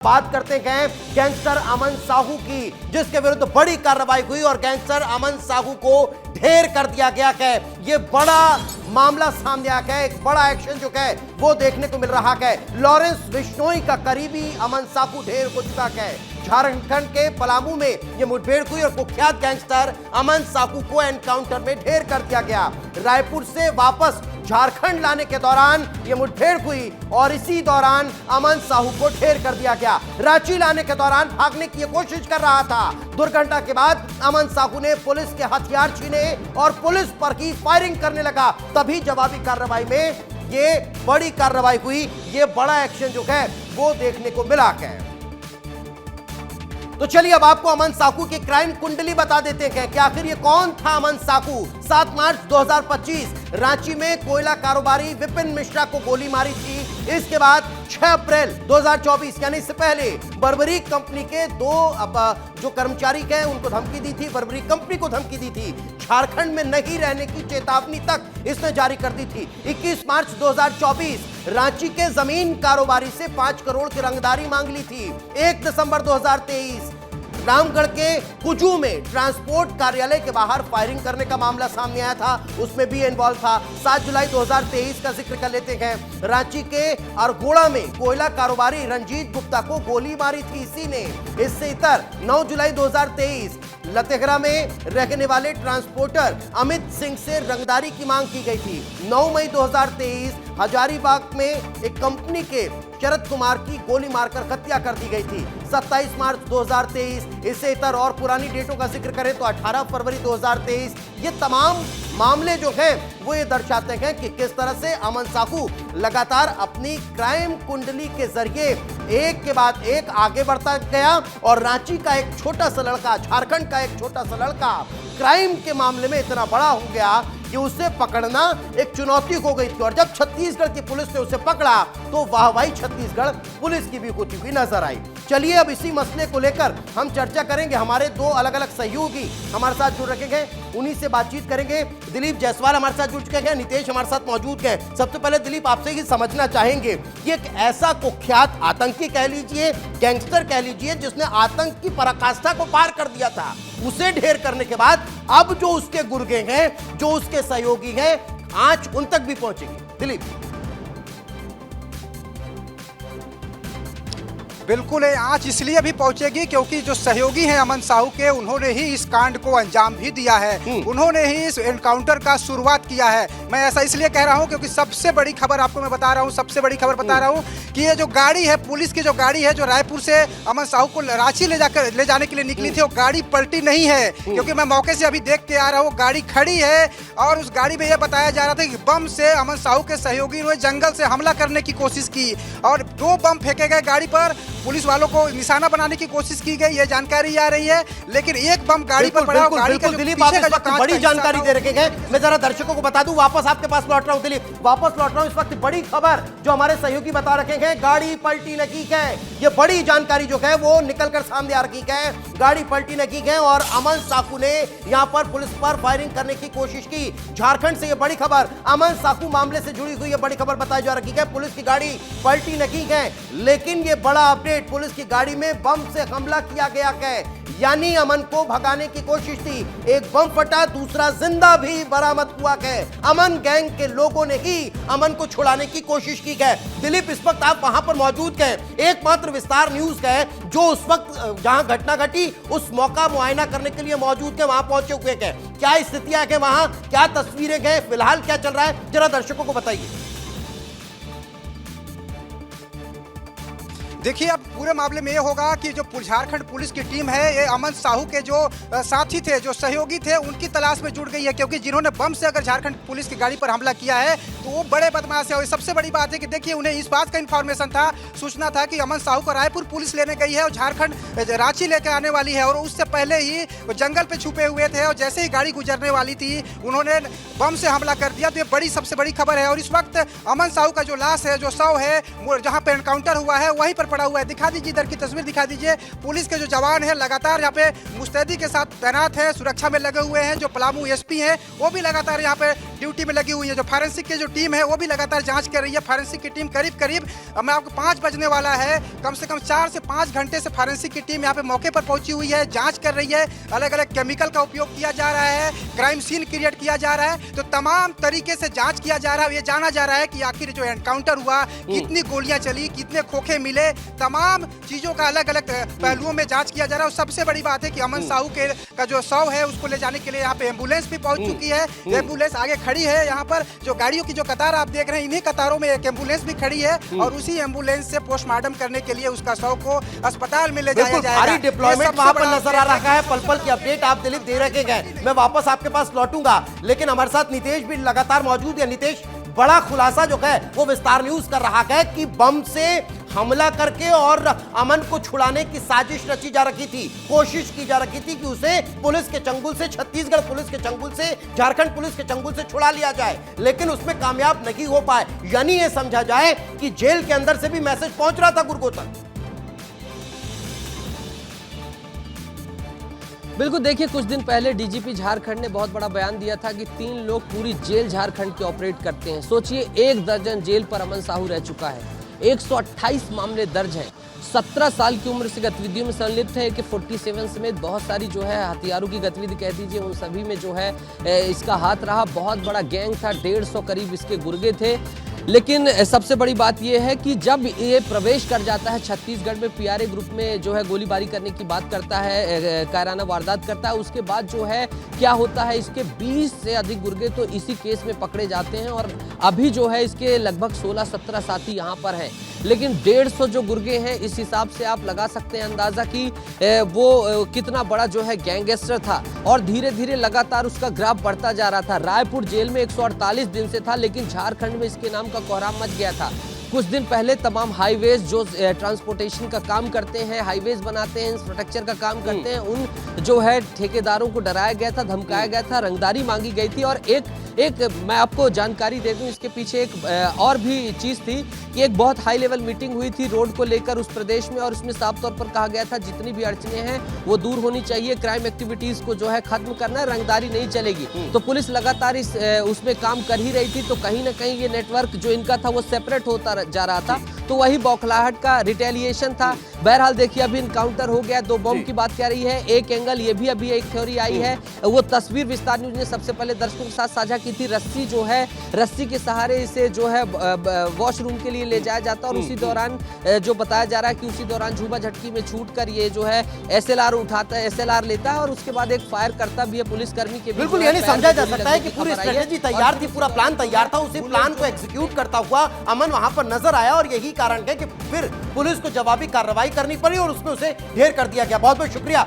बात करते हैं गैंगस्टर अमन साहू की, जिसके विरुद्ध बड़ी कार्रवाई हुई और गैंगस्टर अमन साहू को ढेर कर दिया गया है। ये बड़ा मामला सामने आ गया है, एक बड़ा एक्शन जो है वो देखने को मिल रहा है। लॉरेंस बिश्नोई का करीबी अमन साहू ढेर हो चुका है। झारखंड के पलामू में यह मुठभेड़ हुई और कुख्यात गैंगस्टर अमन साहू को एनकाउंटर में ढेर कर दिया गया। रायपुर से वापस झारखंड लाने के दौरान यह मुठभेड़ हुई और इसी दौरान अमन साहू को ढेर कर दिया गया। रांची लाने के दौरान भागने की कोशिश कर रहा था। दुर्घटना के बाद अमन साहू ने पुलिस के हथियार छीने और पुलिस पर ही फायरिंग करने लगा। तभी जवाबी कार्रवाई में ये बड़ी कार्रवाई हुई, ये बड़ा एक्शन जो है वो देखने को मिला है। तो चलिए अब आपको अमन साहू की क्राइम कुंडली बता देते हैं कि आखिर ये कौन था अमन साहू। 7 मार्च 2025 रांची में कोयला कारोबारी विपिन मिश्रा को गोली मारी थी। इसके बाद 6 अप्रैल 2024 यानी इससे पहले बर्बरी कंपनी के जो कर्मचारी हैं उनको धमकी दी थी, बर्बरी कंपनी को धमकी दी थी। झारखंड में नहीं रहने की चेतावनी तक इसने जारी कर दी थी। 21 मार्च 2024 रांची के जमीन कारोबारी से 5 करोड़ की रंगदारी मांग ली थी। 1 दिसंबर 2023 रामगढ़ के कुजू में ट्रांसपोर्ट कार्यालय के बाहर फायरिंग करने का मामला सामने आया था, उसमें भी इन्वॉल्व था। 7 जुलाई 2023 का जिक्र कर लेते हैं। रांची के अरगोड़ा में कोयला कारोबारी रंजीत गुप्ता को गोली मारी थी इसी ने। इससे इतर 9 जुलाई 2023 लतेहरा में रहने वाले ट्रांसपोर्टर अमित सिंह से रंगदारी की मांग की गई थी। 9 मई 2023 हजारीबाग में एक कंपनी के शरद कुमार की गोली मारकर हत्या कर दी गई थी। 27 मार्च 2023 इससे इतर और पुरानी डेटों का जिक्र करें तो 18 फरवरी 2023 ये तमाम मामले जो हैं वो ये दर्शाते हैं कि किस तरह से अमन साहू लगातार अपनी क्राइम कुंडली के जरिए एक के बाद एक आगे बढ़ता गया और रांची का एक छोटा सा लड़का, झारखंड का एक छोटा सा लड़का क्राइम के मामले में इतना बड़ा हो गया कि उसे पकड़ना एक चुनौती हो गई थी। और जब छत्तीसगढ़ की पुलिस ने उसे पकड़ा तो वाहवाही छत्तीसगढ़ पुलिस की भी होती हुई नजर आई। चलिए अब इसी मसले को लेकर हम चर्चा करेंगे। हमारे 2 अलग अलग सहयोगी हमारे साथ जुड़ रखे हैं, उन्हीं से बातचीत करेंगे। दिलीप जायसवाल हमारे साथ जुड़ चुके हैं, नितेश हमारे साथ मौजूद हैं। सबसे पहले दिलीप आपसे ही समझना चाहेंगे कि एक ऐसा कुख्यात आतंकी कह लीजिए, गैंगस्टर कह लीजिए, जिसने आतंक की पराकाष्ठा को पार कर दिया था, उसे ढेर करने के बाद अब जो उसके गुर्गे हैं, जो उसके सहयोगी हैं, आंच उन तक भी पहुंचेगी। दिलीप। बिल्कुल आंच इसलिए भी पहुंचेगी क्योंकि जो सहयोगी हैं अमन साहू के, उन्होंने ही इस कांड को अंजाम भी दिया है। उन्होंने ही इस एनकाउंटर का शुरुआत किया है। मैं ऐसा इसलिए कह रहा हूं क्योंकि सबसे बड़ी खबर आपको मैं बता रहा हूं, सबसे बड़ी खबर बता रहा हूं कि ये जो गाड़ी है, पुलिस की जो गाड़ी है, जो रायपुर से अमन साहू को रांची ले जाने के लिए निकली थी, वो गाड़ी पलटी नहीं है। क्योंकि मैं मौके से अभी देख के आ रहा हूँ, गाड़ी खड़ी है और उस गाड़ी में यह बताया जा रहा था कि बम से अमन साहू के सहयोगी ने जंगल से हमला करने की कोशिश की और 2 बम फेंके गए गाड़ी पर। पुलिस वालों को निशाना बनाने की कोशिश की गई, ये जानकारी आ रही है, लेकिन एक बम गाड़ी पर पड़ा। गाड़ी का दिलीप आप इस वक्त बड़ी जानकारी दे रखे हैं। मैं जरा दर्शकों को बता दूं, वापस आपके पास लौट रहा हूं दिलीप, वापस लौट रहा हूं। इस वक्त बड़ी खबर जो हमारे सहयोगी बता रखे हैं, गाड़ी पलटी नकी है। ये बड़ी जानकारी जो है वो निकलकर सामने आ रही है। गाड़ी पलटी नकी है और अमन साहू ने यहां पर पुलिस पर फायरिंग करने की कोशिश की। झारखंड से ये बड़ी खबर, अमन साहू मामले से जुड़ी हुई ये बड़ी खबर बताई जा रही है। पुलिस की गाड़ी पलटी नकी है, लेकिन ये बड़ा अपडेट, पुलिस की गाड़ी में बम से हमला किया गया है, यानी अमन को भगाने की कोशिश थी। एक बम फटा, दूसरा जिंदा भी बरामद हुआ है। अमन गैंग के लोगों ने ही अमन को छुड़ाने की कोशिश की है। दिलीप इस वक्त आप वहां पर मौजूद हैं, एकमात्र विस्तार न्यूज है जो उस वक्त जहां घटना घटी उस मौका मुआयना करने के लिए मौजूद है, वहां पहुंचे हुए हैं। क्या स्थितियां हैं वहां, क्या तस्वीरें हैं, फिलहाल क्या चल रहा है, जरा दर्शकों को बताइए। देखिए अब पूरे मामले में ये होगा कि जो झारखंड पुलिस की टीम है, ये अमन साहू के जो साथी थे, जो सहयोगी थे, उनकी तलाश में जुड़ गई है। क्योंकि जिन्होंने बम से अगर झारखंड पुलिस की गाड़ी पर हमला किया है तो वो बड़े बदमाश है। और सबसे बड़ी बात है कि देखिए उन्हें इस बात का इन्फॉर्मेशन था, सूचना था कि अमन साहू को रायपुर पुलिस लेने गई है और झारखंड रांची लेकर आने वाली है। और उससे पहले ही वो जंगल पे छुपे हुए थे और जैसे ही गाड़ी गुजरने वाली थी उन्होंने बम से हमला कर दिया। तो ये बड़ी सबसे बड़ी खबर है। और इस वक्त अमन साहू का जो लाश है, जो शव है, जहाँ पे एनकाउंटर हुआ है वहीं पर पड़ा हुआ है। दिखा दीजिए, इधर की तस्वीर दिखा दीजिए। पुलिस के जो जवान हैं लगातार यहाँ पे मुस्तैदी के साथ तैनात है, सुरक्षा में लगे हुए हैं। जो पलामू एसपी हैं वो भी लगातार यहाँ पे ड्यूटी में लगी हुई है। जो फॉरेंसिक की जो टीम है वो भी लगातार जांच कर रही है। फॉरेंसिक की टीम करीब मैं आपको 5 बजने वाला है, कम से कम 4 से 5 घंटे से फॉरेंसिक की टीम यहाँ पे मौके पर पहुंची हुई है, जांच कर रही है। अलग अलग केमिकल का उपयोग किया जा रहा है, क्राइम सीन क्रिएट किया जा रहा है, तो तमाम तरीके से जांच किया जा रहा है। ये जाना जा रहा है कि आखिर जो एनकाउंटर हुआ, कितनी गोलियां चली, कितने खोखे मिले, तमाम चीजों का अलग अलग पहलुओं में जांच किया जा रहा है। और सबसे बड़ी बात है कि अमन साहू का जो शव है उसको ले जाने के लिए यहाँ पे एम्बुलेंस भी पहुंच चुकी है। एम्बुलेंस आगे खड़ी है। यहाँ पर जो गाड़ियों की जो कतार आप देख रहे हैं, इन्हीं कतारों में एक एम्बुलेंस भी खड़ी है और उसी एम्बुलेंस से पोस्टमार्टम करने के लिए उसका शव को अस्पताल में ले जाया जाएगा। भारी डिप्लॉयमेंट वहां पर नजर आ रहा है। पल पल की अपडेट आप दिलीप दे रखे गए। मैं वापस आपके पास लौटूंगा, लेकिन हमारे साथ नितेश भी लगातार मौजूद है। नितेश, बड़ा खुलासा जो है वो विस्तार न्यूज कर रहा है कि बम से हमला करके और अमन को छुड़ाने की साजिश रची जा रही थी, कोशिश की जा रही थी कि उसे पुलिस के चंगुल से, छत्तीसगढ़ पुलिस के चंगुल से, झारखंड पुलिस के चंगुल से छुड़ा लिया जाए, लेकिन उसमें कामयाब नहीं हो पाए। यानी ये समझा जाए कि जेल के अंदर से भी मैसेज पहुंच रहा था गुरगो तक। बिल्कुल, देखिए कुछ दिन पहले डीजीपी झारखंड ने बहुत बड़ा बयान दिया था कि 3 लोग पूरी जेल झारखंड की ऑपरेट करते हैं। सोचिए, 1 दर्जन जेल पर अमन साहू रह चुका है, 128 मामले दर्ज हैं, 17 साल की उम्र से गतिविधियों में संलिप्त है। कि 47 समेत बहुत सारी जो है हथियारों की गतिविधि कह दीजिए, उन सभी में जो है इसका हाथ रहा। बहुत बड़ा गैंग था, 150 करीब इसके गुर्गे थे। लेकिन सबसे बड़ी बात यह है कि जब ये प्रवेश कर जाता है छत्तीसगढ़ में, पीआरए ग्रुप में जो है गोलीबारी करने की बात करता है, कायराना वारदात करता है, उसके बाद जो है क्या होता है, इसके 20 से अधिक गुर्गे तो इसी केस में पकड़े जाते हैं और अभी जो है इसके लगभग 16-17 साथी यहाँ पर हैं। लेकिन 150 जो गुर्गे हैं, इस हिसाब से आप लगा सकते हैं अंदाजा कि वो कितना बड़ा जो है गैंगस्टर था और धीरे धीरे लगातार उसका ग्राफ बढ़ता जा रहा था। रायपुर जेल में 148 दिन से था, लेकिन झारखंड में इसके नाम का कोहराम मच गया था। कुछ दिन पहले तमाम हाईवेज जो ट्रांसपोर्टेशन का काम करते हैं, हाईवेज बनाते हैं, इंफ्रास्ट्रक्चर का काम करते हैं, उन जो है ठेकेदारों को डराया गया था, धमकाया गया था, रंगदारी मांगी गई थी। और एक मैं आपको जानकारी दे दूं, इसके पीछे एक और भी चीज़ थी कि एक बहुत हाई लेवल मीटिंग हुई थी रोड को लेकर उस प्रदेश में, और उसमें साफ तौर पर कहा गया था जितनी भी अड़चने हैं वो दूर होनी चाहिए, क्राइम एक्टिविटीज़ को जो है खत्म करना है, रंगदारी नहीं चलेगी। तो पुलिस लगातार उसमें काम कर ही रही थी। तो कहीं ना कहीं ये नेटवर्क जो इनका था वो सेपरेट होता जा रहा था, तो वही बौखलाहट का रिटेलिएशन था। बहरहाल देखिए, अभी इनकाउंटर हो गया, 2 बम की बात कह रही है, एक एंगल ये भी अभी एक थ्योरी आई है, वो तस्वीर विस्तार न्यूज ने सबसे पहले दर्शकों के साथ साझा की थी। रस्सी जो है, रस्सी के सहारे इसे जो है वॉशरूम के लिए ले जाया जाता और उसी दौरान जो बताया जा रहा है कि उसी दौरान झूबा झटकी में छूटकर ये जो है एसएलआर उठाता है, एसएलआर लेता है और उसके बाद एक फायर करता भी है पुलिसकर्मी के। बिल्कुल, यानी समझा जा सकता है कि पूरी स्ट्रेटेजी तैयार थी, पूरा प्लान तैयार था, उसी प्लान को एग्जीक्यूट करता हुआ अमन वहां पर नजर आया और यही कारण है कि फिर पुलिस को जवाबी कार्रवाई करनी पड़ी और उसमें उसे ढेर कर दिया गया। बहुत बहुत शुक्रिया।